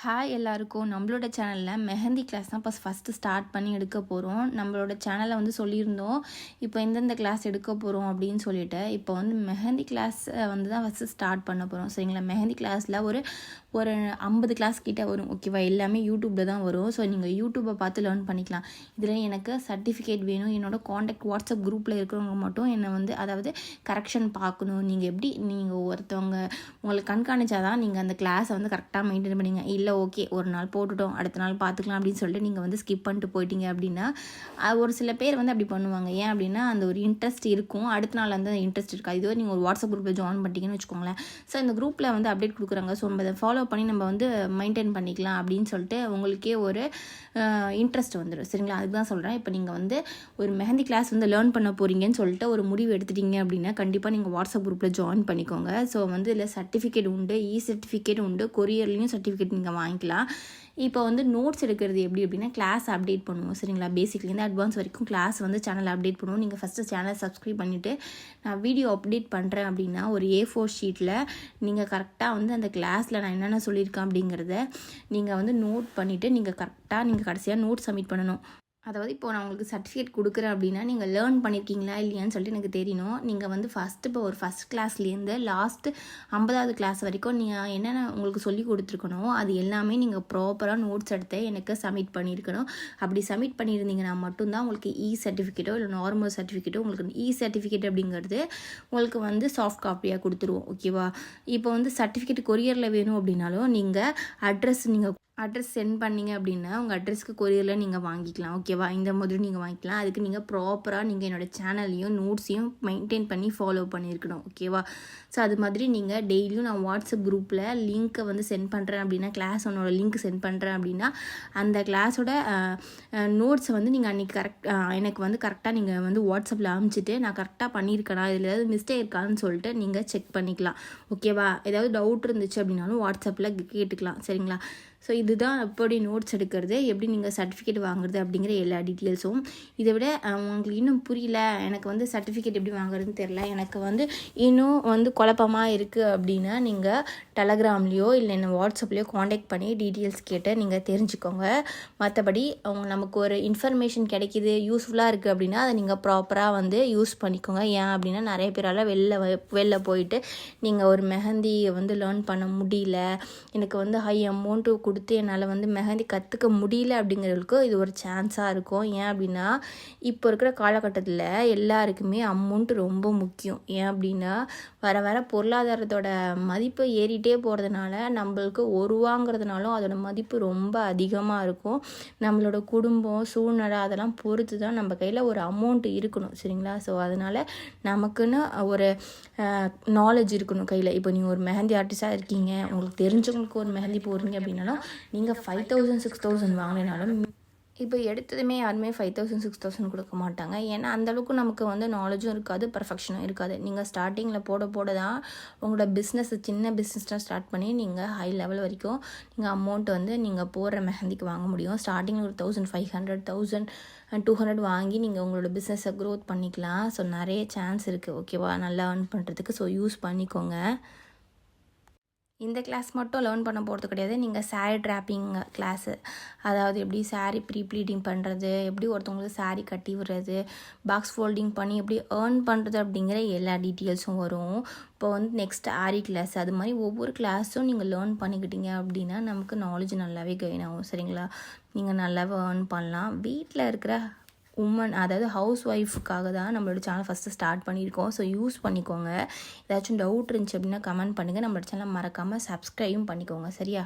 Hi எல்லாருக்கும். நம்மளோட சேனலில் மெஹந்தி கிளாஸ் தான் ஃபஸ்ட்டு ஸ்டார்ட் பண்ணி எடுக்க போகிறோம். நம்மளோட சேனலில் வந்து சொல்லியிருந்தோம் இப்போ எந்தெந்த கிளாஸ் எடுக்க போகிறோம் அப்படின்னு சொல்லிட்டு. இப்போ வந்து மெஹந்தி கிளாஸ் வந்து தான் ஃபஸ்ட்டு ஸ்டார்ட் பண்ண போகிறோம். சரிங்களா? மெஹந்தி கிளாஸில் ஒரு 50 கிளாஸ் கிட்டே வரும். ஓகேவா? எல்லாமே யூடியூப்பில் தான் வரும். ஸோ நீங்கள் யூடியூப்பை பார்த்து லேர்ன் பண்ணிக்கலாம். இதில் எனக்கு சர்டிஃபிகேட் வேணும். என்னோடய காண்டாக்ட் வாட்ஸ்அப் குரூப்பில் இருக்கிறவங்க மட்டும் என்னை வந்து அதாவது கரெக்ஷன் பார்க்கணும். நீங்கள் ஒருத்தவங்க உங்களுக்கு கண்காணிச்சா தான் நீங்கள் அந்த கிளாஸை வந்து கரெக்டாக மெயின்டைன் பண்ணிங்க. இல்லை ஓகே ஒரு நாள் போட்டுட்டோம் அடுத்த நாள் பார்த்துக்கலாம் அப்படின்னு சொல்லிட்டு நீங்கள் வந்து ஸ்கிப் பண்ணிட்டு போயிட்டீங்க அப்படின்னா ஒரு சில பேர் வந்து அப்படி பண்ணுவாங்க. ஏன் அப்படின்னா அந்த ஒரு இன்ட்ரெஸ்ட் இருக்கும், அடுத்த நாள் வந்து அந்த இன்ட்ரெஸ்ட் இருக்காது. இதுவே நீங்கள் ஒரு வாட்ஸ்அப் குரூப்பில் ஜாயின் பண்ணிட்டீங்கன்னு வச்சுக்கோங்களேன். ஸோ இந்த குரூப்பில் வந்து அப்டேட் கொடுக்குறாங்க. ஸோ நம்ம அதை ஃபாலோ பண்ணி நம்ம வந்து மெயின்டைன் பண்ணிக்கலாம் அப்படின்னு சொல்லிட்டு உங்களுக்கே ஒரு இன்ட்ரெஸ்ட் வந்துடும். சரிங்களா? அதுக்கு தான் சொல்கிறேன். இப்போ நீங்கள் வந்து ஒரு மெஹந்தி கிளாஸ் வந்து லேர்ன் பண்ண போகிறீங்கன்னு சொல்லிட்டு ஒரு முடிவு எடுத்துட்டீங்க அப்படின்னா கண்டிப்பாக நீங்கள் வாட்ஸ்அப் குரூப்பில் ஜாயின் பண்ணிக்கோங்க. ஸோ வந்து இதில் சர்டிஃபிகேட் உண்டு, சர்டிஃபிகேட் உண்டு, கொரியர்லேயும் சர்டிஃபிகேட் நீங்கள் வாங்கிக்கலாம். இப்போ வந்து நோட்ஸ் எடுக்கிறது எப்படி அப்படின்னா கிளாஸ் அப்டேட் பண்ணுவோம். சரிங்களா? பேசிக்லேருந்து அட்வான்ஸ் வரைக்கும் கிளாஸ் வந்து சேனல் அப்டேட் பண்ணுவோம். நீங்கள் ஃபஸ்ட்டு சேனல் சப்ஸ்கிரைப் பண்ணிவிட்டு நான் வீடியோ அப்டேட் பண்ணுறேன் அப்படின்னா ஒரு A4 ஷீட்டில் நீங்கள் கரெக்டாக வந்து அந்த கிளாஸில் நான் என்னென்ன சொல்லியிருக்கேன் அப்படிங்கிறத நீங்கள் வந்து நோட் பண்ணிவிட்டு நீங்கள் கடைசியாக நோட் சப்மிட் பண்ணணும். அதாவது இப்போ நான் உங்களுக்கு சர்டிஃபிகேட் கொடுக்குறேன் அப்படின்னா நீங்கள் லேர்ன் பண்ணியிருக்கீங்களா இல்லையான்னு சொல்லிட்டு எனக்கு தெரியணும். நீங்கள் வந்து இப்போ ஃபஸ்ட் கிளாஸ்லேருந்து லாஸ்ட்டு 50வது கிளாஸ் வரைக்கும் நீங்கள் என்னென்ன உங்களுக்கு சொல்லி கொடுத்துருக்கணும் அது எல்லாமே நீங்கள் ப்ராப்பராக நோட்ஸ் எடுத்து எனக்கு சப்மிட் பண்ணியிருக்கணும். அப்படி சப்மிட் பண்ணியிருந்தீங்கன்னா மட்டும்தான் உங்களுக்கு சர்டிஃபிகேட்டோ இல்லை நார்மல் சர்டிஃபிகேட்டோ உங்களுக்கு சர்டிஃபிகேட் அப்படிங்கிறது உங்களுக்கு வந்து சாஃப்ட் காப்பியாக கொடுத்துருவோம். ஓகேவா? இப்போ வந்து சர்டிஃபிகேட் கொரியரில் வேணும் அப்படின்னாலும் நீங்கள் அட்ரஸ் சென்ட் பண்ணிங்க அப்படின்னா உங்கள் அட்ரஸ்க்கு கொரியரில் நீங்கள் வாங்கிக்கலாம். ஓகேவா? இந்த மாதிரி நீங்கள் வாங்கிக்கலாம். அதுக்கு நீங்கள் ப்ராப்பராக நீங்கள் என்னோடய சேனல்லையும் நோட்ஸையும் மெயின்டைன் பண்ணி ஃபாலோ பண்ணியிருக்கணும். ஓகேவா? ஸோ அது மாதிரி நீங்கள் டெய்லியும் நான் வாட்ஸ்அப் குரூப்பில் லிங்க்கை வந்து சென்ட் பண்ணுறேன் அப்படின்னா கிளாஸ் ஒன்னோட லிங்க் சென்ட் பண்ணுறேன் அப்படின்னா அந்த கிளாஸோட நோட்ஸை வந்து நீங்கள் அன்றைக்கி எனக்கு வந்து கரெக்டாக நீங்கள் வந்து வாட்ஸ்அப்பில் அனுப்பிச்சிட்டு நான் கரெக்டாக பண்ணியிருக்கேனா இதில் ஏதாவது மிஸ்டேக் இருக்கான்னு சொல்லிட்டு நீங்கள் செக் பண்ணிக்கலாம். ஓகேவா? ஏதாவது டவுட் இருந்துச்சு அப்படின்னாலும் வாட்ஸ்அப்பில் கேட்டுக்கலாம். சரிங்களா? ஸோ இதுதான் எப்படி நோட்ஸ் எடுக்கிறது, எப்படி நீங்கள் சர்டிஃபிகேட் வாங்குறது அப்படிங்கிற எல்லா டீட்டெயில்ஸும். இதை விட உங்களுக்கு இன்னும் புரியல, எனக்கு வந்து சர்டிஃபிகேட் எப்படி வாங்குறதுன்னு தெரில, எனக்கு வந்து இன்னும் வந்து குழப்பமாக இருக்குது அப்படின்னா நீங்கள் டெலகிராம்லேயோ இல்லை என்ன வாட்ஸ்அப்லேயோ காண்டாக்ட் பண்ணி டீட்டெயில்ஸ் கேட்டு நீங்கள் தெரிஞ்சுக்கோங்க. மற்றபடி நமக்கு ஒரு இன்ஃபர்மேஷன் கிடைக்கிது, யூஸ்ஃபுல்லாக இருக்குது அப்படின்னா அதை நீங்கள் ப்ராப்பராக வந்து யூஸ் பண்ணிக்கோங்க. ஏன் அப்படின்னா நிறைய பேரால் வெளில போயிட்டு நீங்கள் ஒரு மெஹந்தியை வந்து லேர்ன் பண்ண முடியல, எனக்கு வந்து ஹை அமௌண்ட்டு கொடுத்து என்னால் வந்து மெஹந்தி கற்றுக்க முடியல அப்படிங்கிறதுக்கு இது ஒரு சான்ஸாக இருக்கும். ஏன் அப்படின்னா இப்போ இருக்கிற காலகட்டத்தில் எல்லாருக்குமே அமௌண்ட் ரொம்ப முக்கியம். ஏன் அப்படின்னா வர பொருளாதாரத்தோட மதிப்பு ஏறிட்டே போகிறதுனால நம்மளுக்கு ரூபாங்கிறதுனாலும் அதோட மதிப்பு ரொம்ப அதிகமாக இருக்கும். நம்மளோட குடும்பம் சூழ்நிலை அதெல்லாம் பொறுத்து தான் நம்ம கையில் ஒரு அமௌண்ட் இருக்கணும். சரிங்களா? ஸோ அதனால் நமக்குன்னு ஒரு நாலேஜ் இருக்கணும் கையில். இப்போ நீங்கள் ஒரு மெஹந்தி ஆர்டிஸ்டாக இருக்கீங்க, உங்களுக்கு தெரிஞ்சவங்களுக்கு ஒரு மெஹந்தி போடுறீங்க அப்படின்னாலும் நீங்கள் 5000 6000 வாங்கினாலும் இப்போ எடுத்ததுமே யாருமே 5000 6000 கொடுக்க மாட்டாங்க. ஏன்னா அந்தளவுக்கு நமக்கு வந்து நாலேஜும் இருக்காது, பர்ஃபெக்ஷனும் இருக்காது. நீங்கள் ஸ்டார்டிங்கில் போட தான் உங்களோட சின்ன பிஸ்னஸ்லாம் ஸ்டார்ட் பண்ணி நீங்கள் ஹை லெவல் வரைக்கும் நீங்கள் அமௌண்ட் வந்து நீங்கள் போடுற மெஹந்திக்கு வாங்க முடியும். ஸ்டார்டிங்கில் ஒரு 1500 1200 வாங்கி நீங்கள் உங்களோட பிஸ்னஸை க்ரோத் பண்ணிக்கலாம். ஸோ நிறைய சான்ஸ் இருக்குது. ஓகேவா? நல்லா ஏர்ன் பண்ணுறதுக்கு. ஸோ யூஸ் பண்ணிக்கோங்க. இந்த கிளாஸ் மட்டும் லேர்ன் பண்ண போகிறது கிடையாது. நீங்கள் சாரீ ட்ராப்பிங் கிளாஸு, அதாவது எப்படி சாரீ ப்ளீட்டிங் பண்ணுறது, எப்படி ஒருத்தவங்களுக்கு சாரீ கட்டி விடுறது, பாக்ஸ் ஃபோல்டிங் பண்ணி எப்படி ஏர்ன் பண்ணுறது அப்படிங்கிற எல்லா டீட்டெயில்ஸும் வரும். இப்போ வந்து நெக்ஸ்ட் ஆரி கிளாஸ், அது மாதிரி ஒவ்வொரு கிளாஸும் நீங்கள் லேர்ன் பண்ணிக்கிட்டீங்க அப்படின்னா நமக்கு நாலேஜ் நல்லாவே கெயின் ஆகும். சரிங்களா? நீங்கள் நல்லாவே ஏர்ன் பண்ணலாம். வீட்டில் இருக்கிற அதாவது ஹவுஸ் ஒய்ஃபுக்காக தான் நம்மளோட சேனல் ஃபஸ்ட்டு ஸ்டார்ட் பண்ணியிருக்கோம். ஸோ யூஸ் பண்ணிக்கோங்க. ஏதாச்சும் டவுட் இருந்துச்சு அப்படின்னா கமெண்ட் பண்ணுங்கள். நம்மளோட சேனல் மறக்காமல் சப்ஸ்கிரைபும் பண்ணிக்கோங்க. சரியா?